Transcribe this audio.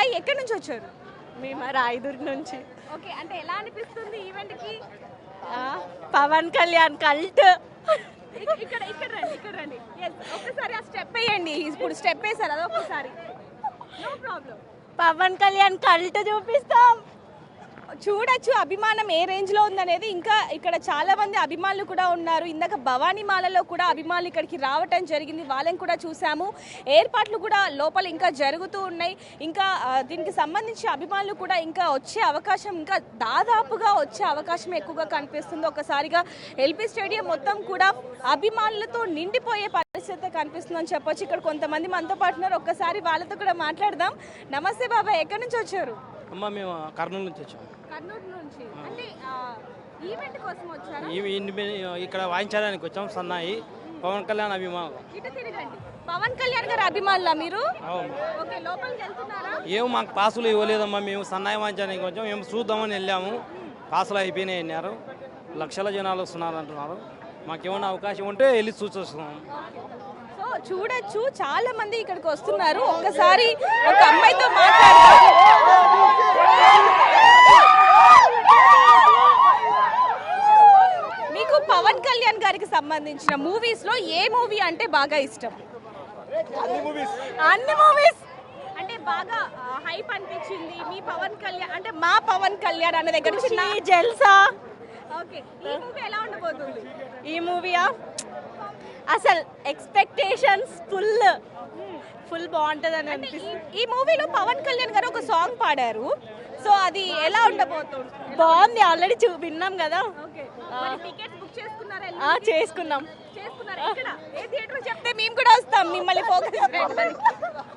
Hi, ఎక్కడి నుంచి వచ్చారు? మేము రాయదుర్గ్ నుంచి. ఓకే, అంటే ఎలా అనిపిస్తుంది ఈవెంట్ కి? పవన్ కళ్యాణ్ కల్ట్. ఇక్కడ ఇక్కడ రండి, ఇక్కడ రండి. Yes, ఒక్కసారి ఆ స్టెప్ వేయండి. ఇప్పుడు స్టెప్ వేసారు, అది ఒక్కసారి. No problem. Pawan Kalyan cult చూపిస్తాం. చూడొచ్చు అభిమానం ఏ రేంజ్ లో ఉందనేది. ఇంకా ఇక్కడ చాలా మంది అభిమానులు కూడా ఉన్నారు. ఇందాక భవానీ మాలలో కూడా అభిమానులు ఇక్కడికి రావటం జరిగింది, వాళ్ళని కూడా చూసాము. ఏర్పాట్లు కూడా లోపల ఇంకా జరుగుతూ ఉన్నాయి. ఇంకా దీనికి సంబంధించి అభిమానులు కూడా ఇంకా వచ్చే అవకాశం, ఇంకా దాదాపుగా వచ్చే అవకాశం ఎక్కువగా కనిపిస్తుంది. ఒకసారిగా ఎల్బీ స్టేడియం మొత్తం కూడా అభిమానులతో నిండిపోయే పరిస్థితి కనిపిస్తుందని చెప్పొచ్చు. ఇక్కడ కొంతమంది మనతో పాటు ఉన్నారు, ఒక్కసారి వాళ్ళతో కూడా మాట్లాడదాం. నమస్తే బాబాయ్, ఎక్కడి నుంచి వచ్చారు? అమ్మ మేము కర్నూలు నుంచి వచ్చాము. కర్నూలు నుంచి. అంటే ఈవెంట్ కోసం వచ్చారా? ఇక్కడ వాయించడానికి వచ్చాం. సన్నాయి పవన్ కళ్యాణ్ అభిమానులు. ఇటు తిరగండి. పవన్ కళ్యాణ్ గారు అభిమానులా మీరు? అవును. ఓకే, లోపలికి వెళ్తున్నారా? ఏమో మాకు పాసులు ఇవ్వలేదమ్మా. మేము సన్నాయి వాయించడానికి వచ్చాం. మేము చూద్దామని వెళ్ళాము. పాసులు అయిపోయినాయి అన్నారు. లక్షల జనాలు వస్తున్నారు అంటున్నారు. మాకేమైనా అవకాశం ఉంటే వెళ్ళి చూసొస్తున్నాం. సో చూడొచ్చు, చాలా మంది ఇక్కడికి వస్తున్నారు. ఒక్కసారి ఒక అమ్మాయితో మాట్లాడదాం. మీకు పవన్ కళ్యాణ్ గారికి సంబంధించిన మూవీస్ లో ఏ మూవీ అంటే బాగా ఇష్టం? అన్ని మూవీస్ అంటే బాగా హైప్ అనిపించింది మీ పవన్ కళ్యాణ్ అంటే మా పవన్ కళ్యాణ్ అన్న దగ్గర నుంచి ఈ జల్సా. ఓకే, ఈ మూవీ ఎలా ఉండబోతుంది? ఈ మూవీయా అసలు ఎక్స్పెక్టేషన్స్ ఫుల్ బాగుంటుంది అని అనిపిస్తుంది. ఈ మూవీలో పవన్ కళ్యాణ్ గారు ఒక సాంగ్ పాడారు. సో అది ఎలా ఉండబోతుంది? బాగుంది, ఆల్రెడీ విన్నాం కదా. టికెట్స్ బుక్ చేసుకున్నారా? చేసుకున్నాం. చేసుకున్నారా? ఇక్కడ ఏ థియేటర్ చెప్తే మేము కూడా వస్తాం మిమ్మల్ని ఫోకస్ చేయడానికి.